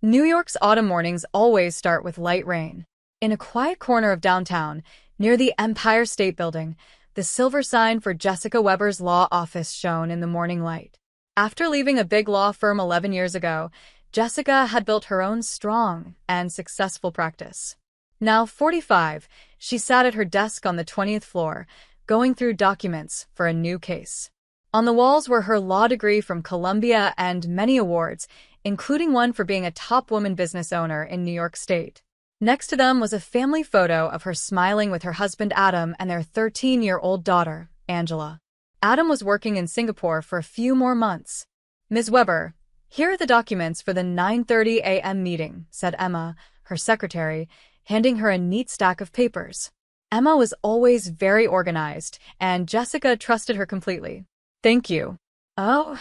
New York's autumn mornings always start with light rain. In a quiet corner of downtown, near the Empire State Building, the silver sign for Jessica Weber's law office shone in the morning light. After leaving a big law firm 11 years ago, Jessica had built her own strong and successful practice. Now 45, she sat at her desk on the 20th floor, going through documents for a new case. On the walls were her law degree from Columbia and many awards, including one for being a top woman business owner in New York State. Next to them was a family photo of her smiling with her husband Adam and their 13-year-old daughter, Angela. Adam was working in Singapore for a few more months. "Ms. Weber, here are the documents for the 9:30 a.m. meeting," said Emma, her secretary, handing her a neat stack of papers. Emma was always very organized, and Jessica trusted her completely. "Thank you." "Oh,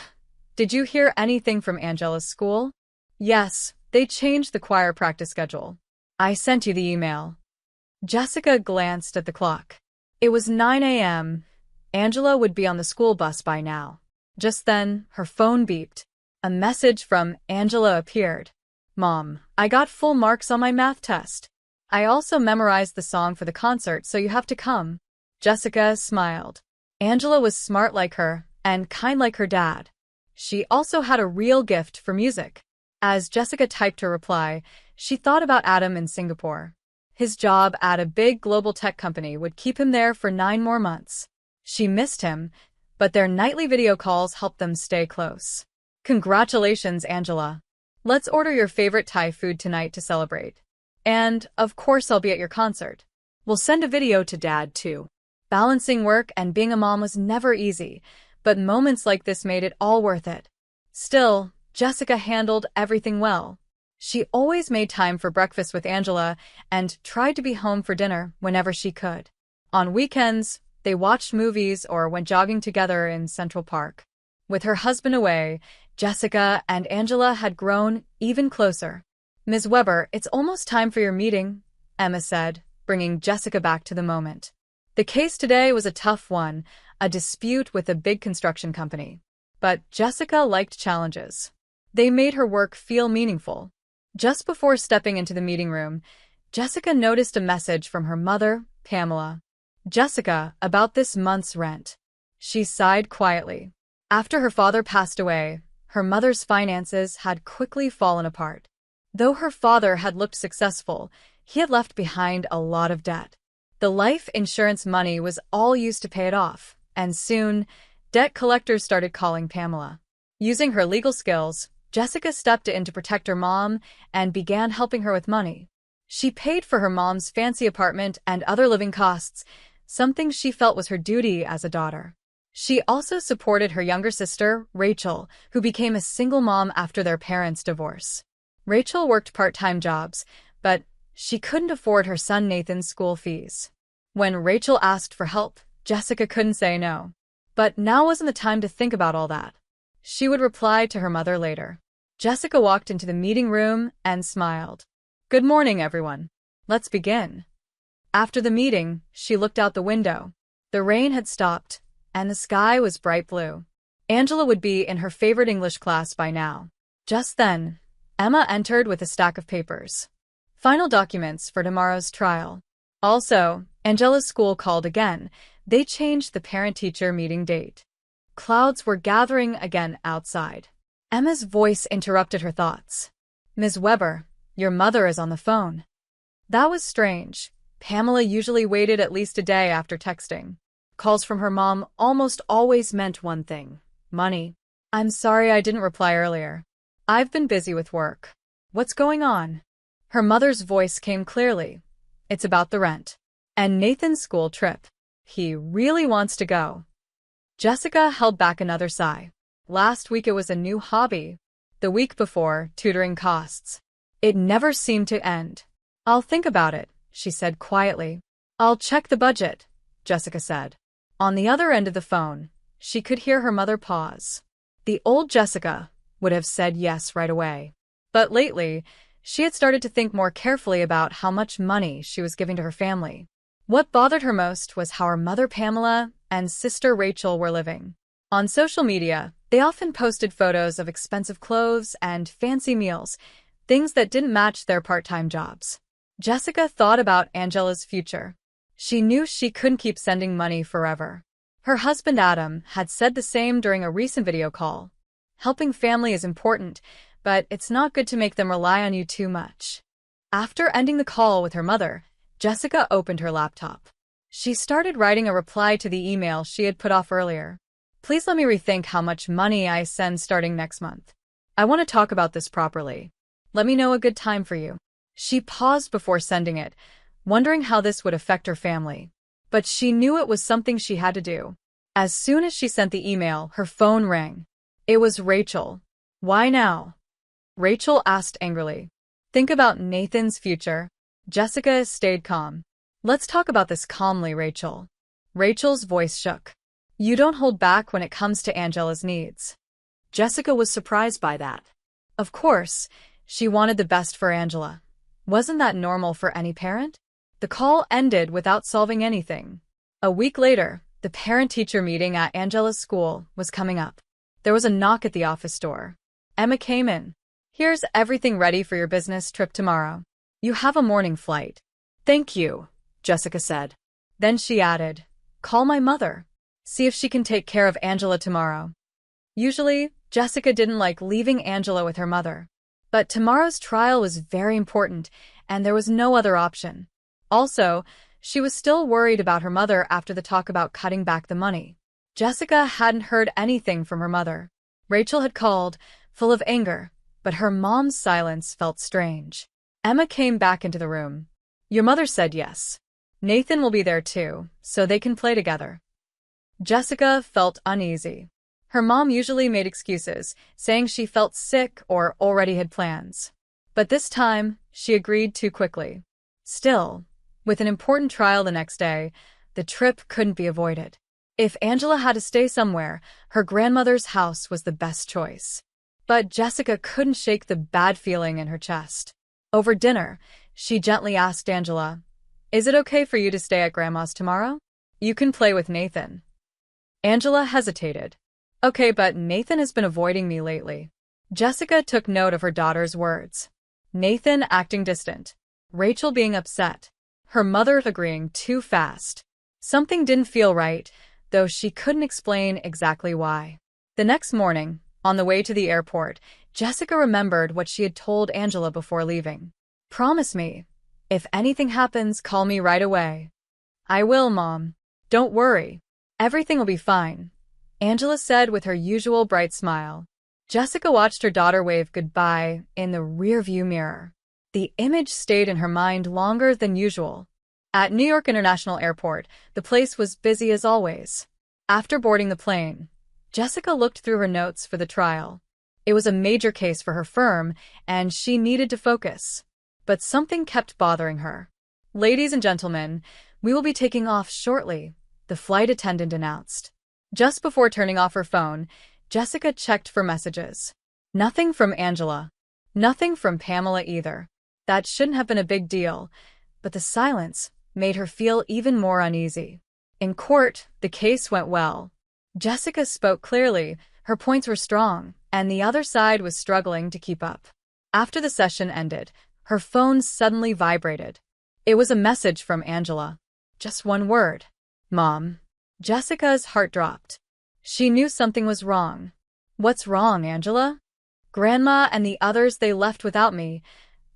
did you hear anything from Angela's school?" "Yes, they changed the choir practice schedule. I sent you the email." Jessica glanced at the clock. It was 9 a.m. Angela would be on the school bus by now. Just then, her phone beeped. A message from Angela appeared. "Mom, I got full marks on my math test. I also memorized the song for the concert, so you have to come." Jessica smiled. Angela was smart like her and kind like her dad. She also had a real gift for music. As Jessica typed her reply, she thought about Adam in Singapore. His job at a big global tech company would keep him there for 9 more months. She missed him, but their nightly video calls helped them stay close. "Congratulations, Angela. Let's order your favorite Thai food tonight to celebrate. And, of course, I'll be at your concert. We'll send a video to Dad, too." Balancing work and being a mom was never easy, but moments like this made it all worth it. Still, Jessica handled everything well. She always made time for breakfast with Angela and tried to be home for dinner whenever she could. On weekends, they watched movies or went jogging together in Central Park. With her husband away, Jessica and Angela had grown even closer. "Ms. Weber, it's almost time for your meeting," Emma said, bringing Jessica back to the moment. The case today was a tough one, a dispute with a big construction company. But Jessica liked challenges. They made her work feel meaningful. Just before stepping into the meeting room, Jessica noticed a message from her mother, Pamela. "Jessica, about this month's rent." She sighed quietly. After her father passed away, her mother's finances had quickly fallen apart. Though her father had looked successful, he had left behind a lot of debt. The life insurance money was all used to pay it off, and soon, debt collectors started calling Pamela. Using her legal skills, Jessica stepped in to protect her mom and began helping her with money. She paid for her mom's fancy apartment and other living costs, something she felt was her duty as a daughter. She also supported her younger sister, Rachel, who became a single mom after their parents' divorce. Rachel worked part-time jobs, but she couldn't afford her son Nathan's school fees. When Rachel asked for help, Jessica couldn't say no. But now wasn't the time to think about all that. She would reply to her mother later. Jessica walked into the meeting room and smiled. "Good morning, everyone. Let's begin." After the meeting, she looked out the window. The rain had stopped, and the sky was bright blue. Angela would be in her favorite English class by now. Just then, Emma entered with a stack of papers. Final documents for tomorrow's trial. Also, Angela's school called again. They changed the parent-teacher meeting date. Clouds were gathering again outside. Emma's voice interrupted her thoughts. "Ms. Weber, your mother is on the phone." That was strange. Pamela usually waited at least a day after texting. Calls from her mom almost always meant one thing: money. "I'm sorry I didn't reply earlier. I've been busy with work. What's going on?" Her mother's voice came clearly. "It's about the rent. And Nathan's school trip. He really wants to go." Jessica held back another sigh. Last week it was a new hobby. The week before, tutoring costs. It never seemed to end. "I'll think about it," she said quietly. "I'll check the budget," Jessica said. On the other end of the phone, she could hear her mother pause. The old Jessica would have said yes right away. But lately, she had started to think more carefully about how much money she was giving to her family. What bothered her most was how her mother Pamela and sister Rachel were living. On social media, they often posted photos of expensive clothes and fancy meals. things that didn't match their part-time jobs. Jessica thought about Angela's future. She knew she couldn't keep sending money forever. Her husband Adam had said the same during a recent video call. Helping family is important, but it's not good to make them rely on you too much. After ending the call with her mother, Jessica opened her laptop. She started writing a reply to the email she had put off earlier. Please let me rethink how much money I send starting next month. I want to talk about this properly. Let me know a good time for you. She paused before sending it, wondering how this would affect her family. But she knew it was something she had to do. As soon as she sent the email, her phone rang. It was Rachel. Why now? Rachel asked angrily. Think about Nathan's future. Jessica stayed calm. Let's talk about this calmly, Rachel. Rachel's voice shook. You don't hold back when it comes to Angela's needs. Jessica was surprised by that. Of course, she wanted the best for Angela. Wasn't that normal for any parent? The call ended without solving anything. A week later, the parent-teacher meeting at Angela's school was coming up. There was a knock at the office door. Emma came in. Here's everything ready for your business trip tomorrow. You have a morning flight. Thank you, Jessica said. Then she added, call my mother. See if she can take care of Angela tomorrow. Usually, Jessica didn't like leaving Angela with her mother. But tomorrow's trial was very important, and there was no other option. Also, she was still worried about her mother after the talk about cutting back the money. Jessica hadn't heard anything from her mother. Rachel had called, full of anger, but her mom's silence felt strange. Emma came back into the room. Your mother said yes. Nathan will be there too, so they can play together. Jessica felt uneasy. Her mom usually made excuses, saying she felt sick or already had plans. But this time, she agreed too quickly. Still, with an important trial the next day, the trip couldn't be avoided. If Angela had to stay somewhere, her grandmother's house was the best choice. But Jessica couldn't shake the bad feeling in her chest. Over dinner, she gently asked Angela, is it okay for you to stay at Grandma's tomorrow? You can play with Nathan. Angela hesitated. Okay, but Nathan has been avoiding me lately. Jessica took note of her daughter's words. Nathan acting distant. Rachel being upset. Her mother agreeing too fast. Something didn't feel right, though she couldn't explain exactly why. The next morning, on the way to the airport, Jessica remembered what she had told Angela before leaving. Promise me. If anything happens, call me right away. I will, Mom. Don't worry. Everything will be fine, Angela said with her usual bright smile. Jessica watched her daughter wave goodbye in the rearview mirror. The image stayed in her mind longer than usual. At New York International Airport, the place was busy as always. After boarding the plane, Jessica looked through her notes for the trial. It was a major case for her firm, and she needed to focus. But something kept bothering her. Ladies and gentlemen, we will be taking off shortly, the flight attendant announced. Just before turning off her phone, Jessica checked for messages. Nothing from Angela. Nothing from Pamela either. That shouldn't have been a big deal, but the silence made her feel even more uneasy. In court, the case went well. Jessica spoke clearly, her points were strong, and the other side was struggling to keep up. After the session ended, her phone suddenly vibrated. It was a message from Angela. Just one word. Mom. Jessica's heart dropped. She knew something was wrong. What's wrong, Angela? Grandma and the others, they left without me.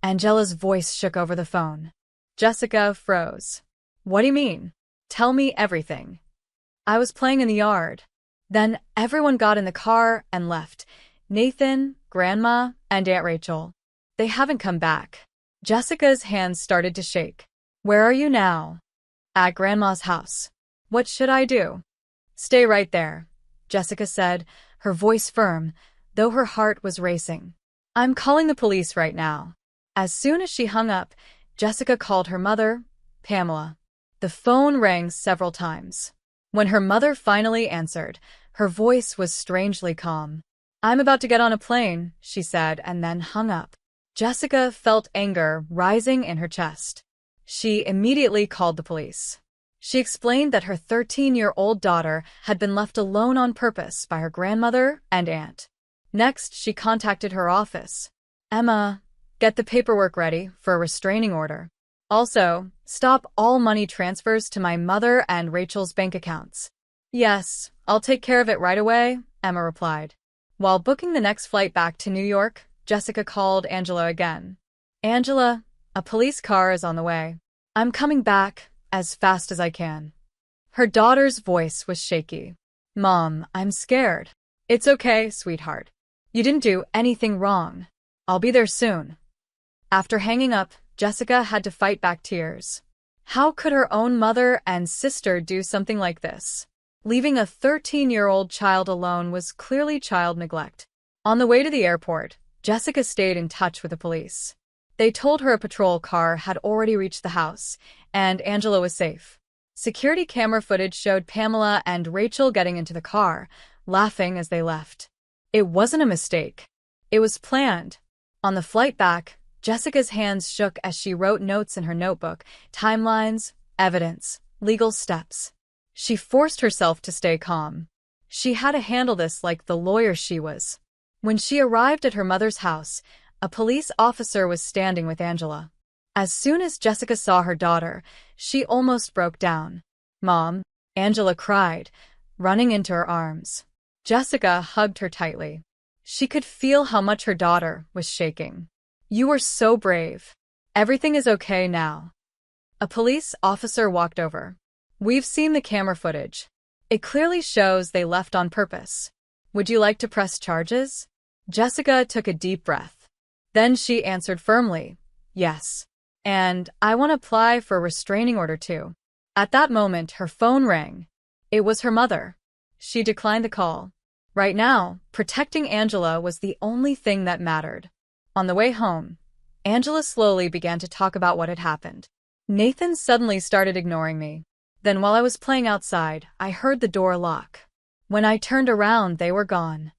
Angela's voice shook over the phone. Jessica froze. What do you mean? Tell me everything. I was playing in the yard. Then everyone got in the car and left. Nathan, Grandma, and Aunt Rachel. They haven't come back. Jessica's hands started to shake. Where are you now? At Grandma's house. What should I do? Stay right there, Jessica said, her voice firm, though her heart was racing. I'm calling the police right now. As soon as she hung up, Jessica called her mother, Pamela. The phone rang several times. When her mother finally answered, her voice was strangely calm. I'm about to get on a plane, she said, and then hung up. Jessica felt anger rising in her chest. She immediately called the police. She explained that her 13-year-old daughter had been left alone on purpose by her grandmother and aunt. Next, she contacted her office. Emma, Get the paperwork ready for a restraining order. Also, stop all money transfers to my mother and Rachel's bank accounts. Yes, I'll take care of it right away, Emma replied. While booking the next flight back to New York, Jessica called Angela again. Angela, a police car is on the way. I'm coming back as fast as I can. Her daughter's voice was shaky. Mom, I'm scared. It's okay, sweetheart. You didn't do anything wrong. I'll be there soon. After hanging up, Jessica had to fight back tears. How could her own mother and sister do something like this? Leaving a 13-year-old child alone was clearly child neglect. On the way to the airport, Jessica stayed in touch with the police. They told her a patrol car had already reached the house, and Angela was safe. Security camera footage showed Pamela and Rachel getting into the car, laughing as they left. It wasn't a mistake. It was planned. On the flight back, Jessica's hands shook as she wrote notes in her notebook, timelines, evidence, legal steps. She forced herself to stay calm. She had to handle this like the lawyer she was. When she arrived at her mother's house, a police officer was standing with Angela. As soon as Jessica saw her daughter, she almost broke down. Mom, Angela cried, running into her arms. Jessica hugged her tightly. She could feel how much her daughter was shaking. You were so brave. Everything is okay now. A police officer walked over. We've seen the camera footage. It clearly shows they left on purpose. Would you like to press charges? Jessica took a deep breath. Then she answered firmly, yes. And I want to apply for a restraining order too. At that moment, her phone rang. It was her mother. She declined the call. Right now, protecting Angela was the only thing that mattered. On the way home, Angela slowly began to talk about what had happened. Nathan suddenly started ignoring me. Then while I was playing outside, I heard the door lock. When I turned around, they were gone.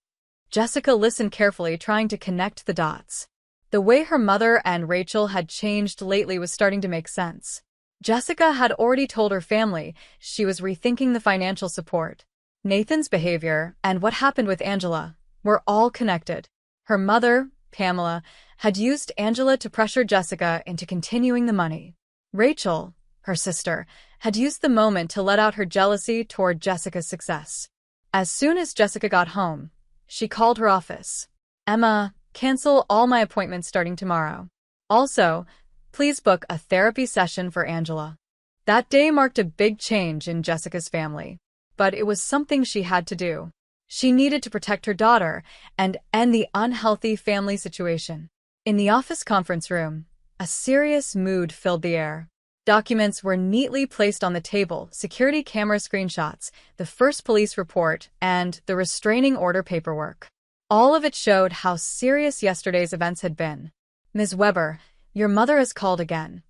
Jessica listened carefully, trying to connect the dots. The way her mother and Rachel had changed lately was starting to make sense. Jessica had already told her family she was rethinking the financial support. Nathan's behavior and what happened with Angela were all connected. Her mother, Pamela, had used Angela to pressure Jessica into continuing the money. Rachel, her sister, had used the moment to let out her jealousy toward Jessica's success. As soon as Jessica got home, she called her office. Emma, cancel all my appointments starting tomorrow. Also, please book a therapy session for Angela. That day marked a big change in Jessica's family, but it was something she had to do. She needed to protect her daughter and end the unhealthy family situation. In the office conference room, a serious mood filled the air. Documents were neatly placed on the table, security camera screenshots, the first police report, and the restraining order paperwork. All of it showed how serious yesterday's events had been. Ms. Weber, your mother has called again,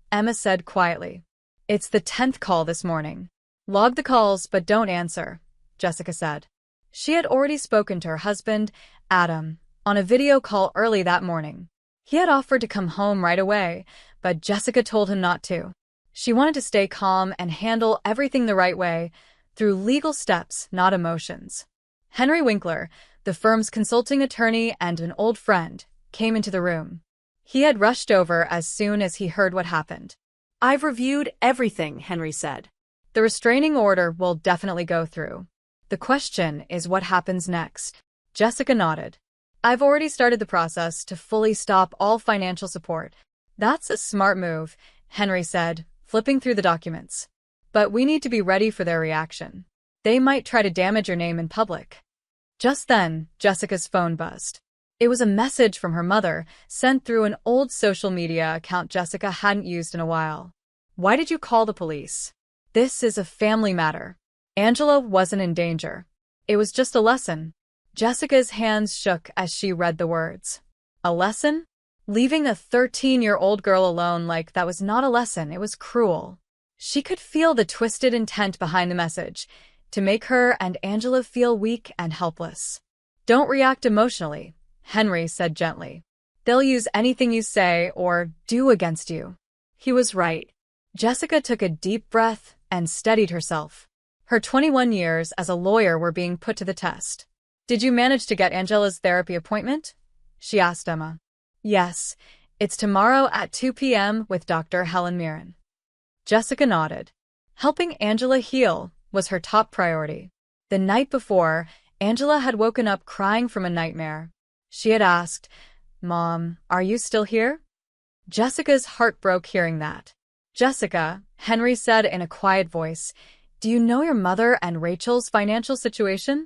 Emma said quietly. It's the 10th call this morning. Log the calls but don't answer, Jessica said. She had already spoken to her husband, Adam, on a video call early that morning. He had offered to come home right away, but Jessica told him not to. She wanted to stay calm and handle everything the right way, through legal steps, not emotions. Henry Winkler, the firm's consulting attorney and an old friend, came into the room. He had rushed over as soon as he heard what happened. I've reviewed everything, Henry said. The restraining order will definitely go through. The question is what happens next. Jessica nodded. I've already started the process to fully stop all financial support. That's a smart move, Henry said, flipping through the documents. But we need to be ready for their reaction. They might try to damage your name in public. Just then, Jessica's phone buzzed. It was a message from her mother, sent through an old social media account Jessica hadn't used in a while. Why did you call the police? This is a family matter. Angela wasn't in danger. It was just a lesson. Jessica's hands shook as she read the words. A lesson? Leaving a 13-year-old girl alone like that was not a lesson, it was cruel. She could feel the twisted intent behind the message, to make her and Angela feel weak and helpless. Don't react emotionally, Henry said gently. They'll use anything you say or do against you. He was right. Jessica took a deep breath and steadied herself. Her 21 years as a lawyer were being put to the test. Did you manage to get Angela's therapy appointment? She asked Emma. Yes, It's tomorrow at 2 p.m. with Dr. Helen Mirren. Jessica nodded. Helping Angela heal was her top priority. The night before, Angela had woken up crying from a nightmare. She had asked, "Mom, are you still here?" Jessica's heart broke hearing that. "Jessica," Henry said in a quiet voice, "do you know your mother and Rachel's financial situation?"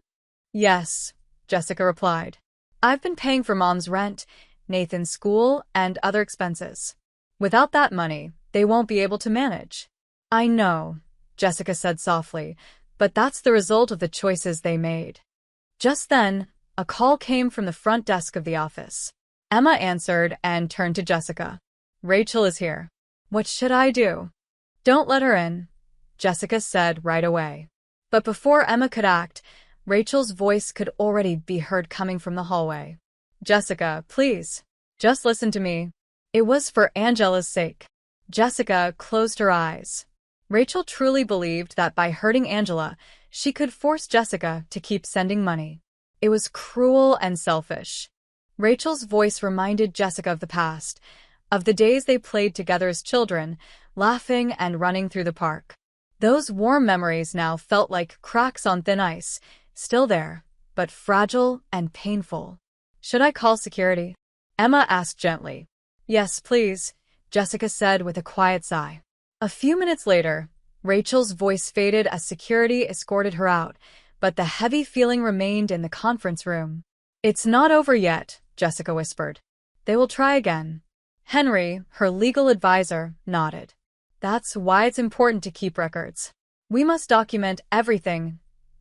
"Yes," Jessica replied. "I've been paying for Mom's rent, Nathan's school, and other expenses. Without that money, they won't be able to manage." "I know," Jessica said softly, "but that's the result of the choices they made." Just then, a call came from the front desk of the office. Emma answered and turned to Jessica. "Rachel is here. What should I do?" "Don't let her in," Jessica said right away. But before Emma could act, Rachel's voice could already be heard coming from the hallway. "Jessica, please. Just listen to me. It was for Angela's sake." Jessica closed her eyes. Rachel truly believed that by hurting Angela, she could force Jessica to keep sending money. It was cruel and selfish. Rachel's voice reminded Jessica of the past, of the days they played together as children, laughing and running through the park. Those warm memories now felt like cracks on thin ice, still there, but fragile and painful. "Should I call security?" Emma asked gently. "Yes, please," Jessica said with a quiet sigh. A few minutes later, Rachel's voice faded as security escorted her out, but the heavy feeling remained in the conference room. "It's not over yet," Jessica whispered. "They will try again." Henry, her legal advisor, nodded. "That's why it's important to keep records. We must document everything,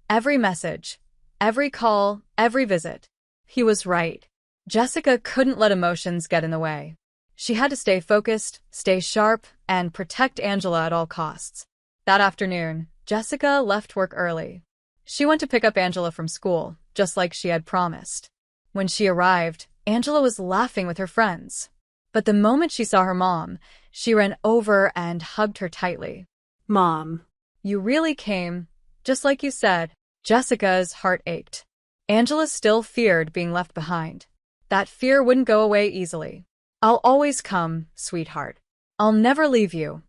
every message, every call, every visit." He was right. Jessica couldn't let emotions get in the way. She had to stay focused, stay sharp, and protect Angela at all costs. That afternoon, Jessica left work early. She went to pick up Angela from school, just like she had promised. When she arrived, Angela was laughing with her friends. But the moment she saw her mom, she ran over and hugged her tightly. "Mom." "You really came, just like you said." Jessica's heart ached. Angela still feared being left behind. That fear wouldn't go away easily. "I'll always come, sweetheart. I'll never leave you."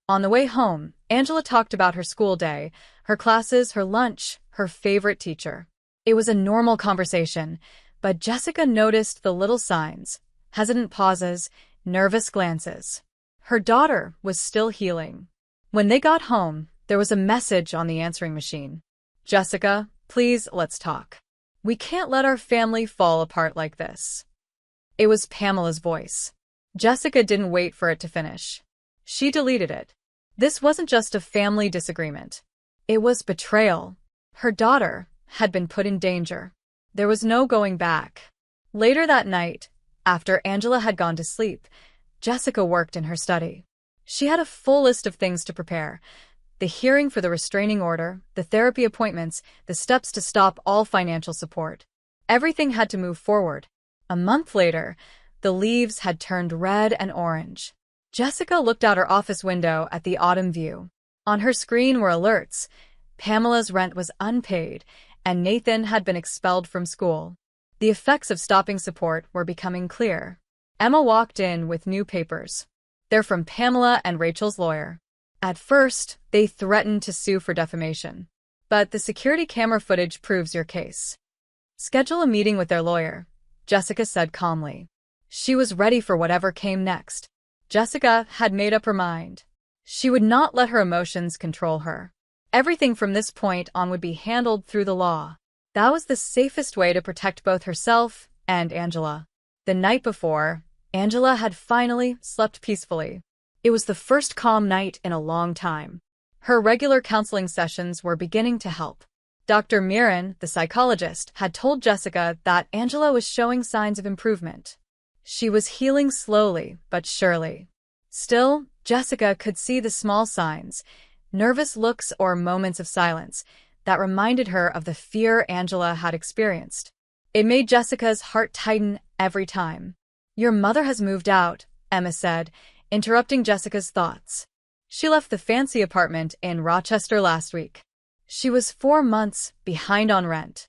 On the way home, Angela talked about her school day, her classes, her lunch, her favorite teacher. It was a normal conversation, but Jessica noticed the little signs, hesitant pauses, nervous glances. Her daughter was still healing. When they got home, there was a message on the answering machine. "Jessica, please, let's talk. We can't let our family fall apart like this." It was Pamela's voice. Jessica didn't wait for it to finish. She deleted it. This wasn't just a family disagreement. It was betrayal. Her daughter had been put in danger. There was no going back. Later that night, after Angela had gone to sleep, Jessica worked in her study. She had a full list of things to prepare: the hearing for the restraining order, the therapy appointments, the steps to stop all financial support. Everything had to move forward. A month later, the leaves had turned red and orange. Jessica looked out her office window at the autumn view. On her screen were alerts. Pamela's rent was unpaid, and Nathan had been expelled from school. The effects of stopping support were becoming clear. Emma walked in with new papers. "They're from Pamela and Rachel's lawyer." At first, they threatened to sue for defamation. "But the security camera footage proves your case." "Schedule a meeting with their lawyer," Jessica said calmly. She was ready for whatever came next. Jessica had made up her mind. She would not let her emotions control her. Everything from this point on would be handled through the law. That was the safest way to protect both herself and Angela. The night before, Angela had finally slept peacefully. It was the first calm night in a long time. Her regular counseling sessions were beginning to help. Dr. Mirren, the psychologist, had told Jessica that Angela was showing signs of improvement. She was healing slowly but surely. Still, Jessica could see the small signs, nervous looks or moments of silence, that reminded her of the fear Angela had experienced. It made Jessica's heart tighten every time. "Your mother has moved out," Emma said, interrupting Jessica's thoughts. "She left the fancy apartment in Rochester last week. She was 4 months behind on rent."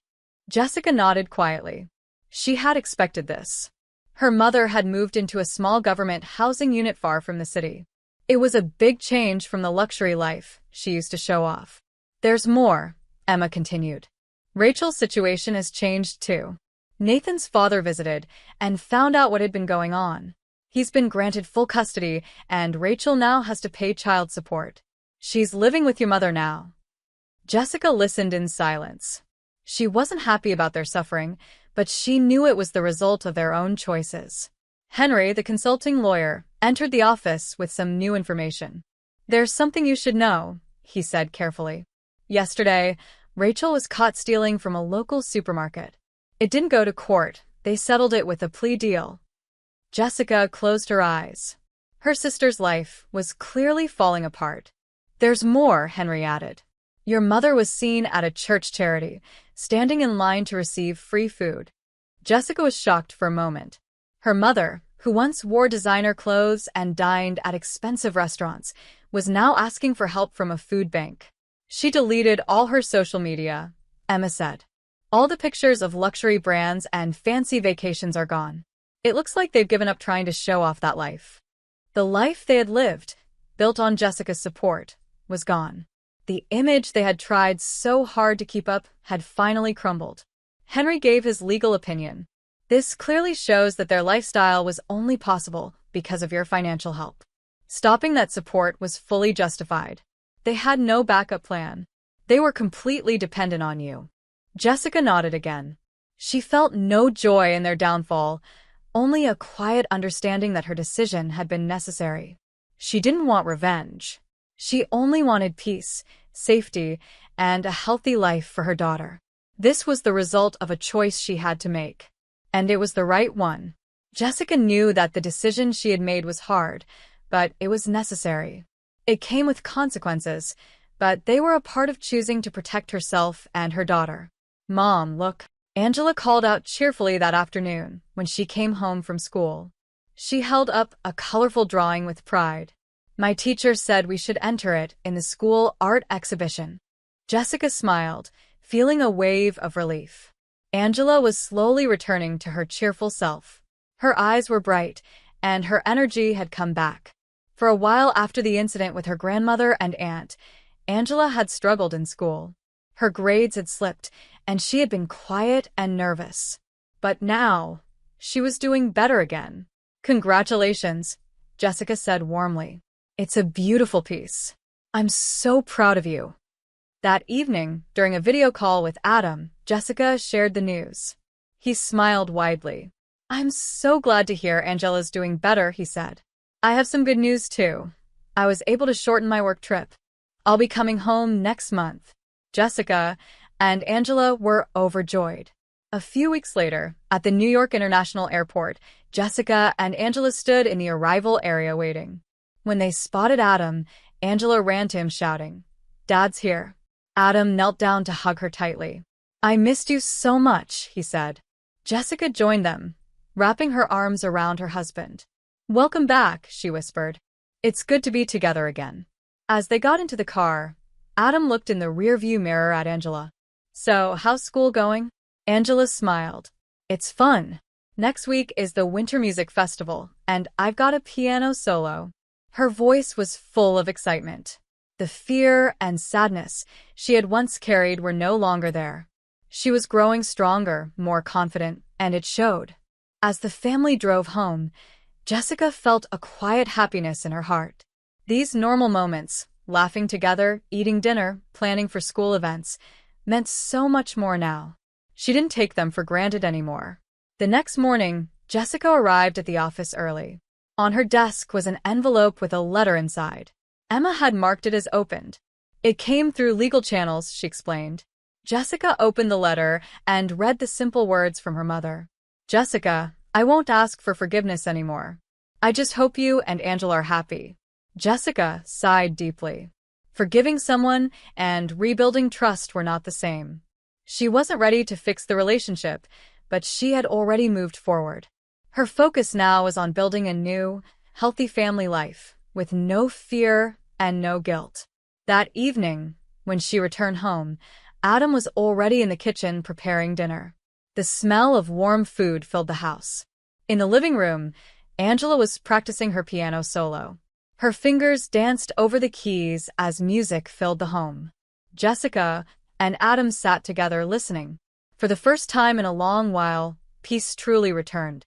Jessica nodded quietly. She had expected this. Her mother had moved into a small government housing unit far from the city. It was a big change from the luxury life she used to show off. There's more, Emma continued. Rachel's situation has changed too. Nathan's father visited and found out what had been going on. He's been granted full custody, and Rachel now has to pay child support. She's living with your mother now. Jessica listened in silence. She wasn't happy about their suffering, but she knew it was the result of their own choices. Henry, the consulting lawyer, entered the office with some new information. There's something you should know, he said carefully. Yesterday, Rachel was caught stealing from a local supermarket. It didn't go to court. They settled it with a plea deal. Jessica closed her eyes. Her sister's life was clearly falling apart. There's more, Henry added. Your mother was seen at a church charity, standing in line to receive free food. Jessica was shocked for a moment. Her mother, who once wore designer clothes and dined at expensive restaurants, was now asking for help from a food bank. She deleted all her social media, Emma said. All the pictures of luxury brands and fancy vacations are gone. It looks like they've given up trying to show off that life. The life they had lived, built on Jessica's support, was gone. The image they had tried so hard to keep up had finally crumbled. Henry gave his legal opinion. This clearly shows that their lifestyle was only possible because of your financial help. Stopping that support was fully justified. They had no backup plan. They were completely dependent on you. Jessica nodded again. She felt no joy in their downfall, only a quiet understanding that her decision had been necessary. She didn't want revenge. She only wanted peace, safety, and a healthy life for her daughter. This was the result of a choice she had to make. And it was the right one. Jessica knew that the decision she had made was hard, but it was necessary. It came with consequences, but they were a part of choosing to protect herself and her daughter. Mom, look. Angela called out cheerfully that afternoon when she came home from school. She held up a colorful drawing with pride. My teacher said we should enter it in the school art exhibition. Jessica smiled, feeling a wave of relief. Angela was slowly returning to her cheerful self. Her eyes were bright, and her energy had come back. For a while after the incident with her grandmother and aunt, Angela had struggled in school. Her grades had slipped, and she had been quiet and nervous. But now, she was doing better again. Congratulations, Jessica said warmly. It's a beautiful piece. I'm so proud of you. That evening, during a video call with Adam, Jessica shared the news. He smiled widely. I'm so glad to hear Angela's doing better, he said. I have some good news too. I was able to shorten my work trip. I'll be coming home next month. Jessica and Angela were overjoyed. A few weeks later, at the New York International Airport, Jessica and Angela stood in the arrival area waiting. When they spotted Adam, Angela ran to him shouting, "Dad's here." Adam knelt down to hug her tightly. I missed you so much, he said. Jessica joined them, wrapping her arms around her husband. Welcome back, she whispered. It's good to be together again. As they got into the car, Adam looked in the rearview mirror at Angela. So, how's school going? Angela smiled. It's fun. Next week is the Winter Music Festival, and I've got a piano solo. Her voice was full of excitement. The fear and sadness she had once carried were no longer there. She was growing stronger, more confident, and it showed. As the family drove home, Jessica felt a quiet happiness in her heart. These normal moments, laughing together, eating dinner, planning for school events, meant so much more now. She didn't take them for granted anymore. The next morning, Jessica arrived at the office early. On her desk was an envelope with a letter inside. Emma had marked it as opened. It came through legal channels, she explained. Jessica opened the letter and read the simple words from her mother. Jessica, I won't ask for forgiveness anymore. I just hope you and Angela are happy. Jessica sighed deeply. Forgiving someone and rebuilding trust were not the same. She wasn't ready to fix the relationship, but she had already moved forward. Her focus now was on building a new, healthy family life, with no fear and no guilt. That evening, when she returned home, Adam was already in the kitchen preparing dinner. The smell of warm food filled the house. In the living room, Angela was practicing her piano solo. Her fingers danced over the keys as music filled the home. Jessica and Adam sat together listening. For the first time in a long while, peace truly returned.